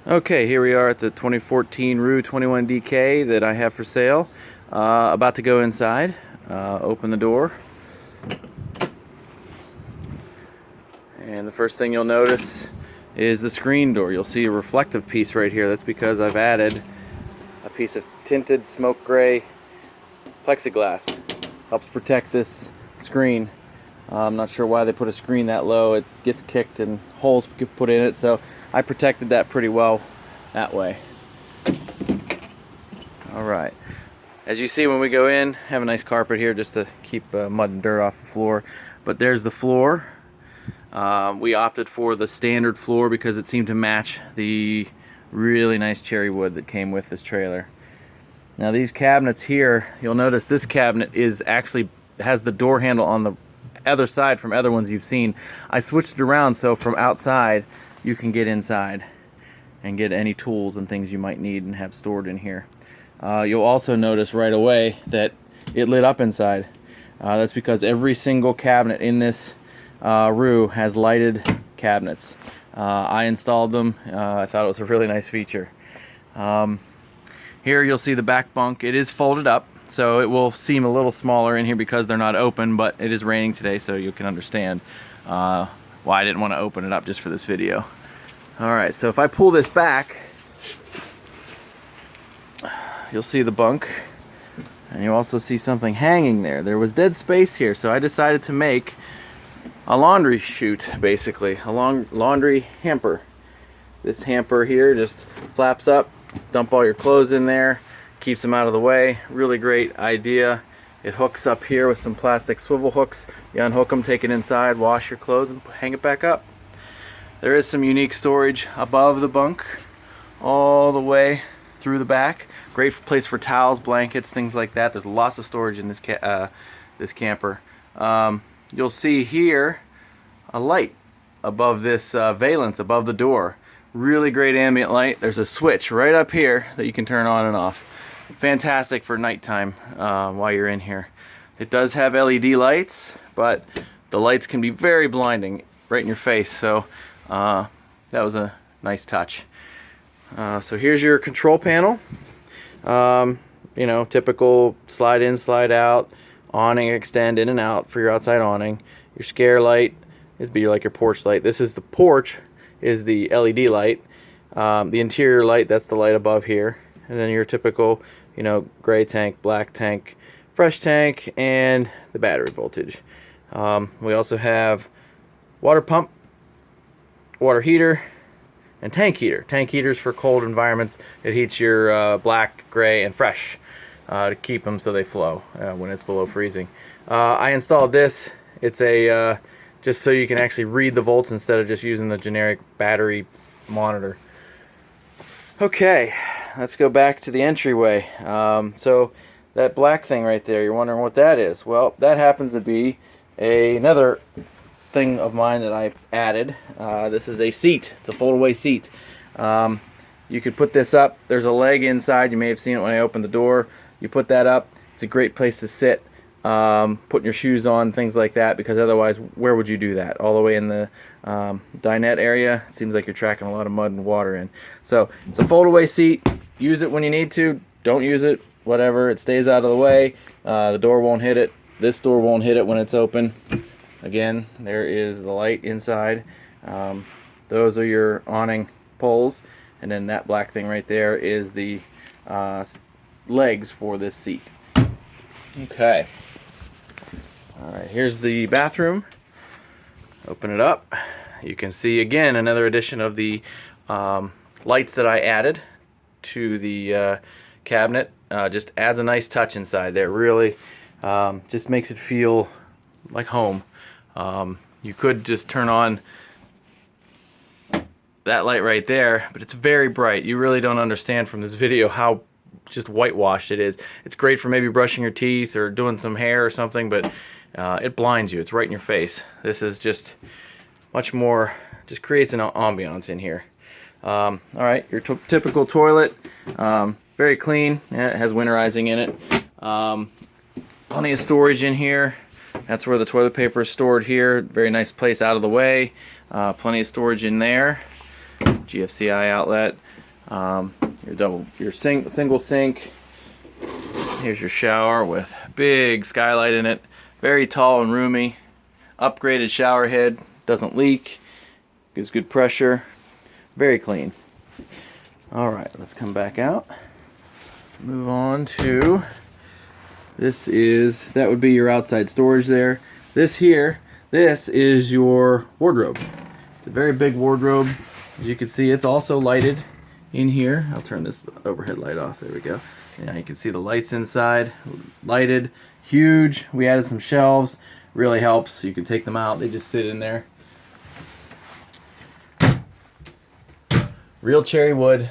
Okay, here we are at the 2014 Roo 21DK that I have for sale. About to go inside. Open the door. And the first thing you'll notice is the screen door. You'll see a reflective piece right here. That's because I've added a piece of tinted smoke gray plexiglass. Helps protect this screen. I'm not sure why they put a screen that low. It gets kicked and holes get put in it, so I protected that pretty well that way. Alright, as you see when we go in, have a nice carpet here just to keep mud and dirt off the floor. But there's the floor. We opted for the standard floor because it seemed to match the really nice cherry wood that came with this trailer. Now these cabinets here, you'll notice this cabinet is actually has the door handle on the other side from other ones you've seen. I switched it around so from outside you can get inside and get any tools and things you might need and have stored in here. You'll also notice right away that it lit up inside. That's because every single cabinet in this Roo has lighted cabinets. I installed them. I thought it was a really nice feature. Here you'll see the back bunk. It is folded up, so it will seem a little smaller in here because they're not open, but it is raining today, so you can understand why I didn't want to open it up just for this video. Alright, so if I pull this back, you'll see the bunk, and you also see something hanging there. There was dead space here, so I decided to make a laundry chute, basically, a laundry hamper. This hamper here just flaps up, dump all your clothes in there, keeps them out of the way. Really great idea. It hooks up here with some plastic swivel hooks. You unhook them, take it inside, wash your clothes, and hang it back up. There is some unique storage above the bunk, all the way through the back. Great place for towels, blankets, things like that. There's lots of storage in this this camper. You'll see here a light above this valance, above the door. Really great ambient light. There's a switch right up here that you can turn on and off. Fantastic for nighttime while you're in here. It does have LED lights, but the lights can be very blinding right in your face, so that was a nice touch. So here's your control panel. You know, typical slide in, slide out, awning, extend in and out for your outside awning. Your scare light would be like your porch light. This is the porch, is the LED light. The interior light, that's the light above here. And then your typical, you know, gray tank, black tank, fresh tank, and the battery voltage. We also have water pump, water heater, and tank heater. Tank heaters for cold environments. It heats your black, gray, and fresh to keep them so they flow when it's below freezing. I installed this. It's a just so you can actually read the volts instead of just using the generic battery monitor. Okay, let's go back to the entryway. So that black thing right there, you're wondering what that is. Well, that happens to be another thing of mine that I added. This is a seat. It's a fold-away seat. You could put this up. There's a leg inside. You may have seen it when I opened the door. You put that up. It's a great place to sit, putting your shoes on, things like that, because otherwise, where would you do that? All the way in the dinette area? It seems like you're tracking a lot of mud and water in. So it's a fold-away seat. Use it when you need to. Don't use it, whatever. It stays out of the way. The door won't hit it. This door won't hit it when it's open. Again, there is the light inside. Those are your awning poles, and then that black thing right there is the legs for this seat. Okay. Alright, here's the bathroom. Open it up. You can see again another addition of the lights that I added to the cabinet. Just adds a nice touch inside there. Really just makes it feel like home. You could just turn on that light right there, but it's very bright. You really don't understand from this video how just whitewashed it is. It's great for maybe brushing your teeth or doing some hair or something, but it blinds you. It's right in your face. This is just much more, just creates an ambiance in here. Alright, your typical toilet, very clean. Yeah, it has winterizing in it. Plenty of storage in here. That's where the toilet paper is stored here. Very nice place out of the way. Plenty of storage in there. GFCI outlet, your single sink. Here's your shower with big skylight in it, very tall and roomy. Upgraded shower head, doesn't leak, gives good pressure, very clean. All right, let's come back out. Move on to, that would be your outside storage there. This is your wardrobe. It's a very big wardrobe. As you can see, it's also lighted in here. I'll turn this overhead light off. There we go. Yeah, you can see the lights inside, lighted, huge. We added some shelves. Really helps. You can take them out. They just sit in there. Real cherry wood.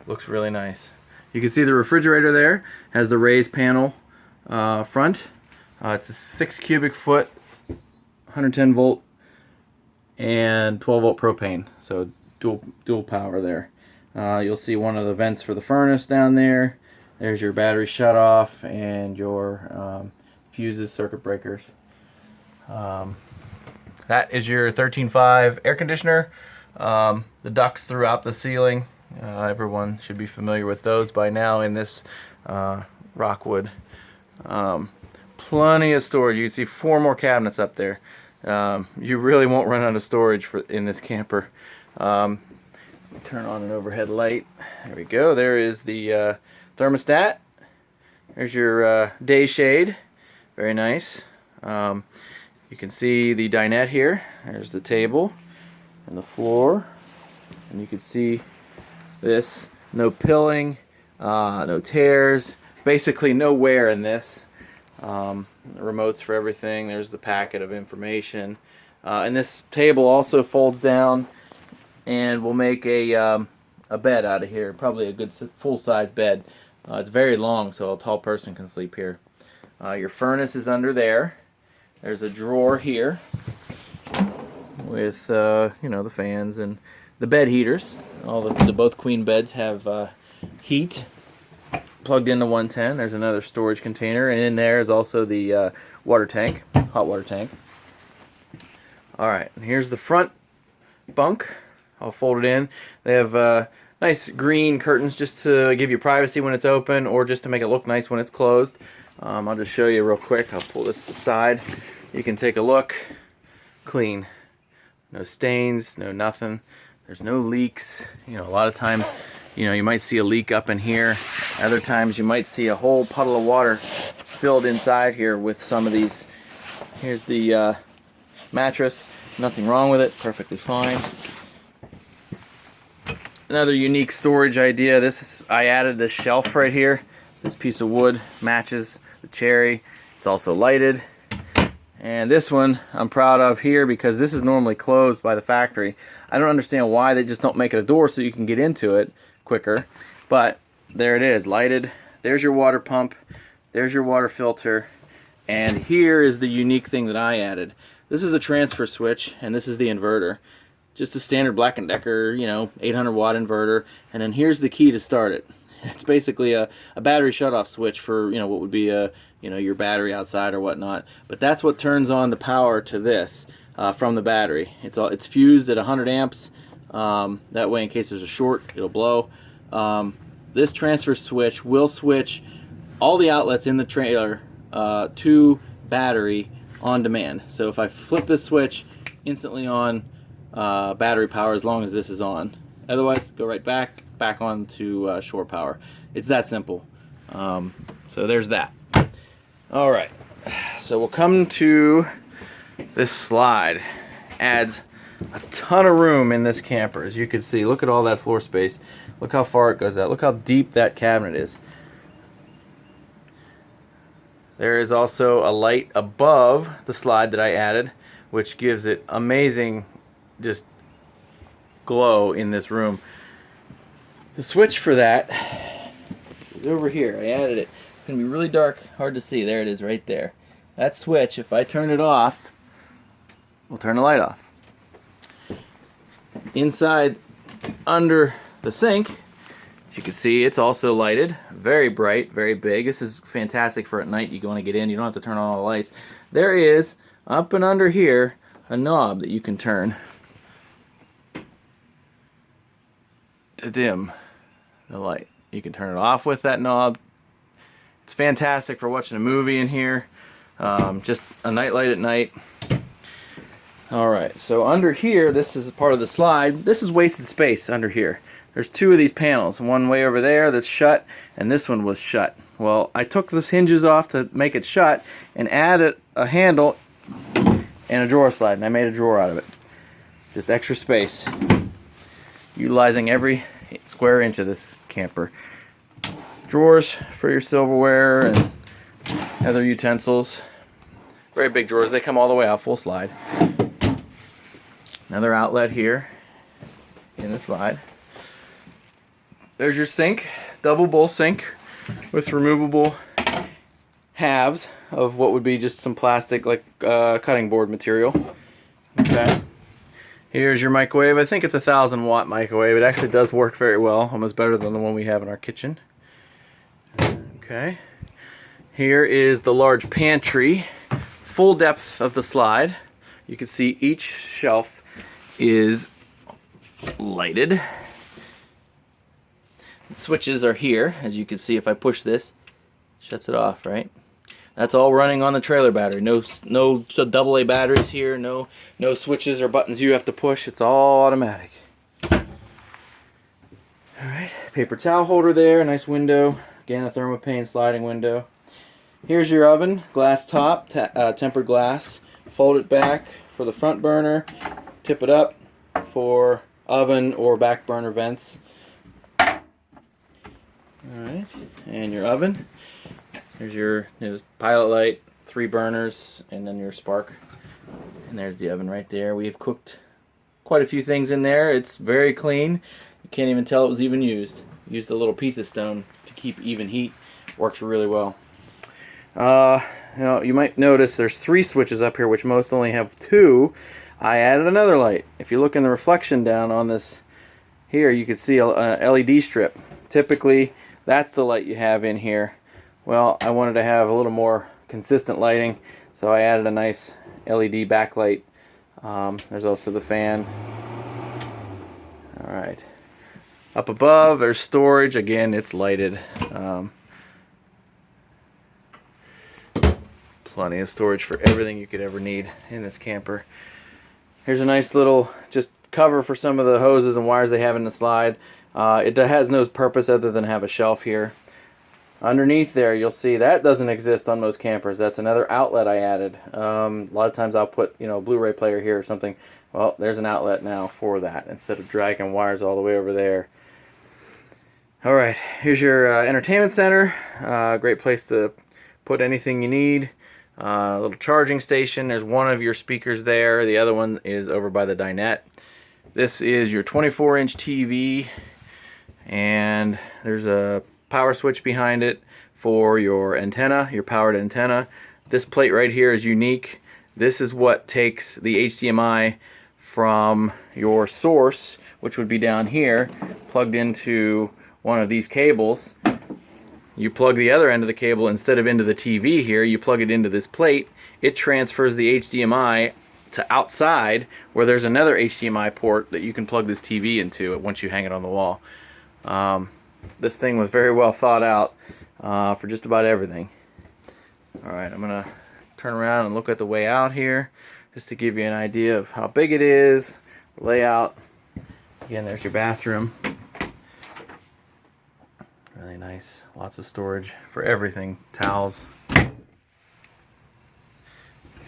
Looks really nice. You can see the refrigerator there has the raised panel front. It's a 6 cubic foot, 110 volt, and 12 volt propane. So dual power there. You'll see one of the vents for the furnace down there. There's your battery shutoff and your fuses, circuit breakers. That is your 13.5 air conditioner. The ducts throughout the ceiling. Everyone should be familiar with those by now in this Rockwood. Plenty of storage. You can see 4 more cabinets up there. You really won't run out of storage in this camper. Turn on an overhead light. There we go. There is the thermostat. There's your day shade. Very nice. You can see the dinette here. There's the table and the floor. And you can see this. No pilling, no tears. Basically no wear in this. Remotes for everything. There's the packet of information. And this table also folds down and we'll make a bed out of here. Probably a good full-size bed. It's very long, so a tall person can sleep here. Your furnace is under there. There's a drawer here with the fans and the bed heaters. Both queen beds have heat plugged into 110. There's another storage container, and in there is also the water tank, hot water tank. All right, and here's the front bunk. I'll fold it in. They have nice green curtains just to give you privacy when it's open, or just to make it look nice when it's closed. I'll just show you real quick. I'll pull this aside. You can take a look. Clean. No stains, no nothing. There's no leaks. A lot of times, you might see a leak up in here. Other times you might see a whole puddle of water filled inside here with some of these. Here's the mattress. Nothing wrong with it. Perfectly fine. Another unique storage idea. I added this shelf right here. This piece of wood matches the cherry. It's also lighted. And this one I'm proud of here because this is normally closed by the factory. I don't understand why they just don't make it a door so you can get into it quicker. But there it is, lighted. There's your water pump. There's your water filter. And here is the unique thing that I added. This is a transfer switch, and this is the inverter. Just a standard Black & Decker, 800 watt inverter. And then here's the key to start it. It's basically a battery shutoff switch for, what would be your battery outside or whatnot. But that's what turns on the power to this from the battery. It's fused at 100 amps. That way, in case there's a short, it'll blow. This transfer switch will switch all the outlets in the trailer to battery on demand. So if I flip this switch, instantly on battery power as long as this is on. Otherwise, go right back on to shore power. It's that simple. So there's that. All right. So we'll come to this slide. Adds a ton of room in this camper, as you can see. Look at all that floor space. Look how far it goes out. Look how deep that cabinet is. There is also a light above the slide that I added, which gives it amazing just glow in this room. The switch for that is over here. I added it. It's going to be really dark, hard to see. There it is right there. That switch, if I turn it off, will turn the light off. Inside, under the sink, as you can see, it's also lighted. Very bright, very big. This is fantastic for at night. You want to get in, you don't have to turn on all the lights. There is, up and under here, a knob that you can turn. to dim the light. You can turn it off with that knob. It's fantastic for watching a movie in here. Just a night light at night. Alright, so under here, this is part of the slide. This is wasted space under here. There's two of these panels, one way over there that's shut, and this one was shut. Well, I took those hinges off to make it shut and added a handle and a drawer slide, and I made a drawer out of it. Just extra space. Utilizing every square inch of this camper. Drawers for your silverware and other utensils. Very big drawers. They come all the way out, full slide. Another outlet here in the slide. There's your sink, double bowl sink with removable halves of what would be just some plastic, like cutting board material. Okay. Here's your microwave. I think it's a 1,000-watt microwave. It actually does work very well, almost better than the one we have in our kitchen. Okay. Here is the large pantry, full depth of the slide. You can see each shelf is lighted. The switches are here, as you can see. If I push this, shuts it off, right? That's all running on the trailer battery. No AA batteries here. No switches or buttons you have to push. It's all automatic. All right, paper towel holder there. Nice window. Again, a thermopane sliding window. Here's your oven, glass top, tempered glass. Fold it back for the front burner. Tip it up for oven or back burner vents. Alright, and your oven. Here's your pilot light, 3 burners, and then your spark. And there's the oven right there. We've cooked quite a few things in there. It's very clean. You can't even tell it was even used. Used a little piece of stone to keep even heat. Works really well. You might notice there's 3 switches up here, which most only have 2. I added another light. If you look in the reflection down on this here, you can see a LED strip. Typically, that's the light you have in here. Well, I wanted to have a little more consistent lighting, so I added a nice LED backlight. There's also the fan. Alright. Up above, there's storage. Again, it's lighted. Plenty of storage for everything you could ever need in this camper. Here's a nice little just cover for some of the hoses and wires they have in the slide. It has no purpose other than have a shelf here. Underneath there, you'll see that doesn't exist on most campers. That's another outlet I added. A lot of times I'll put, a Blu-ray player here or something. Well, there's an outlet now for that instead of dragging wires all the way over there. All right, here's your entertainment center. Great place to put anything you need. A little charging station. There's one of your speakers there. The other one is over by the dinette. This is your 24-inch TV, and there's a power switch behind it for your antenna, your powered antenna. This plate right here is unique. This is what takes the HDMI from your source, which would be down here, plugged into one of these cables. You plug the other end of the cable instead of into the TV here, you plug it into this plate. It transfers the HDMI to outside where there's another HDMI port that you can plug this TV into once you hang it on the wall. This thing was very well thought out for just about everything. Alright, I'm going to turn around and look at the way out here just to give you an idea of how big it is, layout. Again, there's your bathroom. Really nice. Lots of storage for everything. Towels.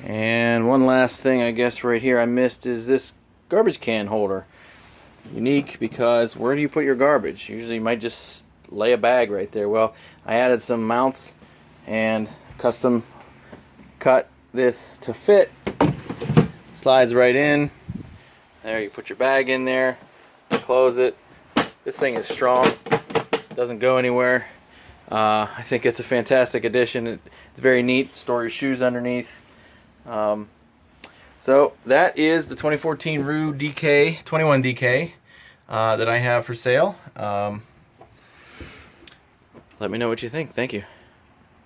And one last thing I guess right here I missed is this garbage can holder. Unique because where do you put your garbage? Usually you might just lay a bag right there. Well, I added some mounts and custom cut this to fit. Slides right in. There, you put your bag in there, close it. This thing is strong. Doesn't go anywhere. I think it's a fantastic addition. It's very neat. Store your shoes underneath. So that is the 2014 Roo DK 21 DK that I have for sale. Let me know what you think. Thank you.